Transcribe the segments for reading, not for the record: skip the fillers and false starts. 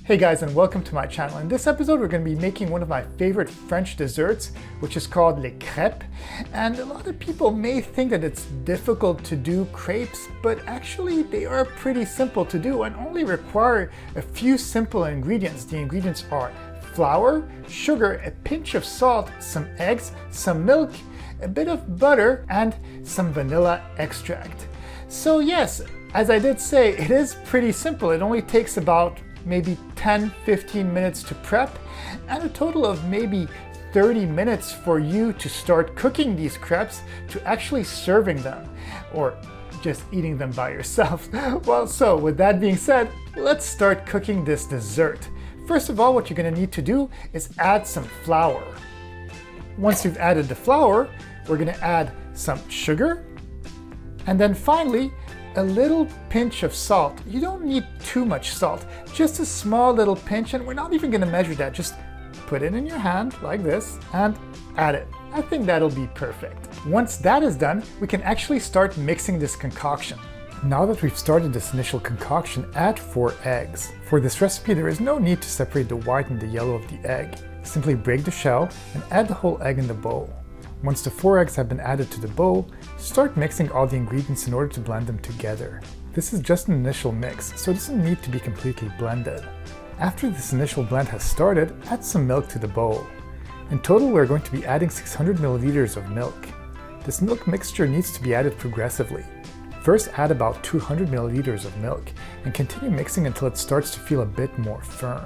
Hey guys, and welcome to my channel. In this episode we're going to be making one of my favorite French desserts, which is called les crêpes. And a lot of people may think that it's difficult to do crepes, but actually they are pretty simple to do and only require a few simple ingredients. The ingredients are flour, sugar, a pinch of salt, some eggs, some milk, a bit of butter, and some vanilla extract. So yes, as I did say, it is pretty simple. It only takes about maybe 10-15 minutes to prep and a total of maybe 30 minutes for you to start cooking these crepes to actually serving them or just eating them by yourself. Well, so with that being said, let's start cooking this dessert. First of all, what you're going to need to do is add some flour. Once you've added the flour, we're going to add some sugar, and then finally a little pinch of salt. You don't need too much salt, just a small little pinch, and we're not even going to measure that. Just put it in your hand like this and add it. I think that'll be perfect. Once that is done, we can actually start mixing this concoction. Now that we've started this initial concoction, add 4 eggs. For this recipe, there is no need to separate the white and the yellow of the egg. Simply break the shell and add the whole egg in the bowl. Once the 4 eggs have been added to the bowl, start mixing all the ingredients in order to blend them together. This is just an initial mix, so it doesn't need to be completely blended. After this initial blend has started, add some milk to the bowl. In total, we're going to be adding 600 milliliters of milk. This milk mixture needs to be added progressively. First, add about 200 milliliters of milk and continue mixing until it starts to feel a bit more firm.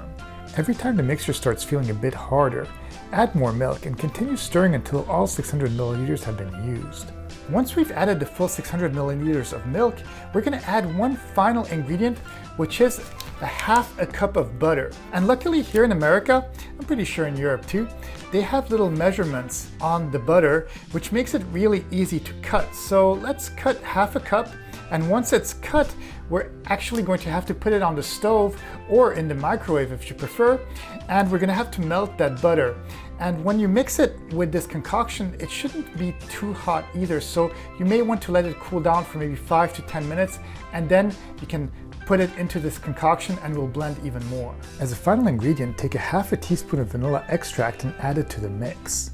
Every time the mixture starts feeling a bit harder, add more milk and continue stirring until all 600 milliliters have been used. Once we've added the full 600 milliliters of milk, we're going to add one final ingredient, which is a half a cup of butter. And luckily here in America, I'm pretty sure in Europe too, they have little measurements on the butter, which makes it really easy to cut. So let's cut half a cup. And once it's cut, we're actually going to have to put it on the stove or in the microwave if you prefer. And we're going to have to melt that butter. And when you mix it with this concoction, it shouldn't be too hot either. So you may want to let it cool down for maybe 5 to 10 minutes. And then you can put it into this concoction and we'll blend even more. As a final ingredient, take a half a teaspoon of vanilla extract and add it to the mix.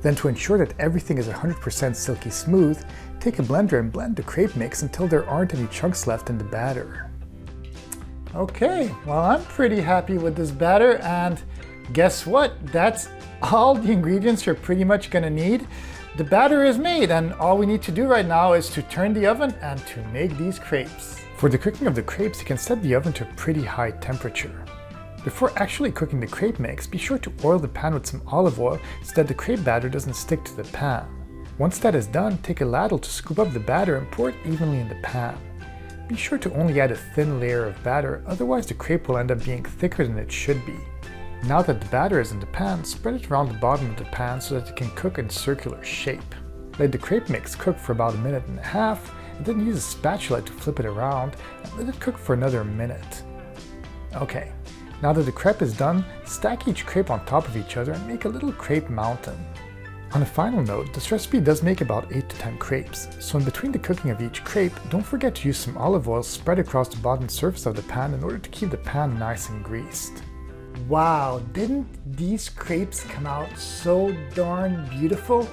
Then to ensure that everything is 100% silky smooth, take a blender and blend the crepe mix until there aren't any chunks left in the batter. Okay, well, I'm pretty happy with this batter, and guess what? That's all the ingredients you're pretty much gonna need. The batter is made, and all we need to do right now is to turn the oven and to make these crepes. For the cooking of the crepes, you can set the oven to a pretty high temperature. Before actually cooking the crepe mix, be sure to oil the pan with some olive oil so that the crepe batter doesn't stick to the pan. Once that is done, take a ladle to scoop up the batter and pour it evenly in the pan. Be sure to only add a thin layer of batter, otherwise the crepe will end up being thicker than it should be. Now that the batter is in the pan, spread it around the bottom of the pan so that it can cook in circular shape. Let the crepe mix cook for about 1.5 minutes, and then use a spatula to flip it around and let it cook for another minute. Okay. Now that the crepe is done, stack each crepe on top of each other and make a little crepe mountain. On a final note, this recipe does make about 8 to 10 crepes, so in between the cooking of each crepe, don't forget to use some olive oil spread across the bottom surface of the pan in order to keep the pan nice and greased. Wow, didn't these crepes come out so darn beautiful?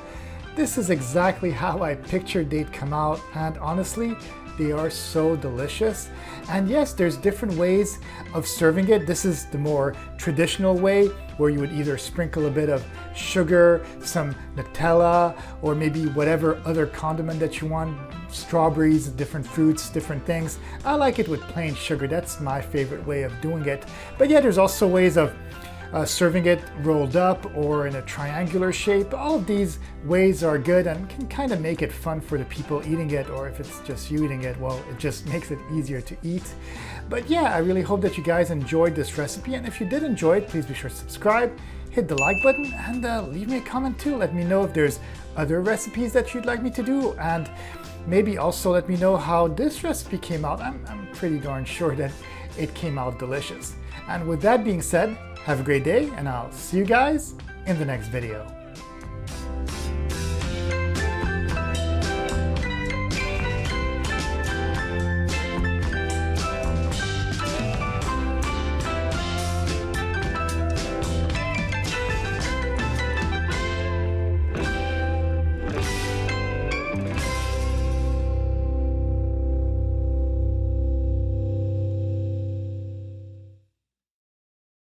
This is exactly how I pictured they'd come out, and honestly, they are so delicious. And yes, there's different ways of serving it. This is the more traditional way, where you would either sprinkle a bit of sugar, some Nutella, or maybe whatever other condiment that you want, strawberries, different fruits, different things. I like it with plain sugar. That's my favorite way of doing it. But yeah, there's also ways of serving it rolled up or in a triangular shape. All of these ways are good and can kind of make it fun for the people eating it, or if it's just you eating it, well, it just makes it easier to eat. But yeah, I really hope that you guys enjoyed this recipe, and if you did enjoy it, please be sure to subscribe, hit the like button, and leave me a comment too. Let me know if there's other recipes that you'd like me to do, and maybe also let me know how this recipe came out. I'm pretty darn sure that it came out delicious. And with that being said, have a great day, and I'll see you guys in the next video.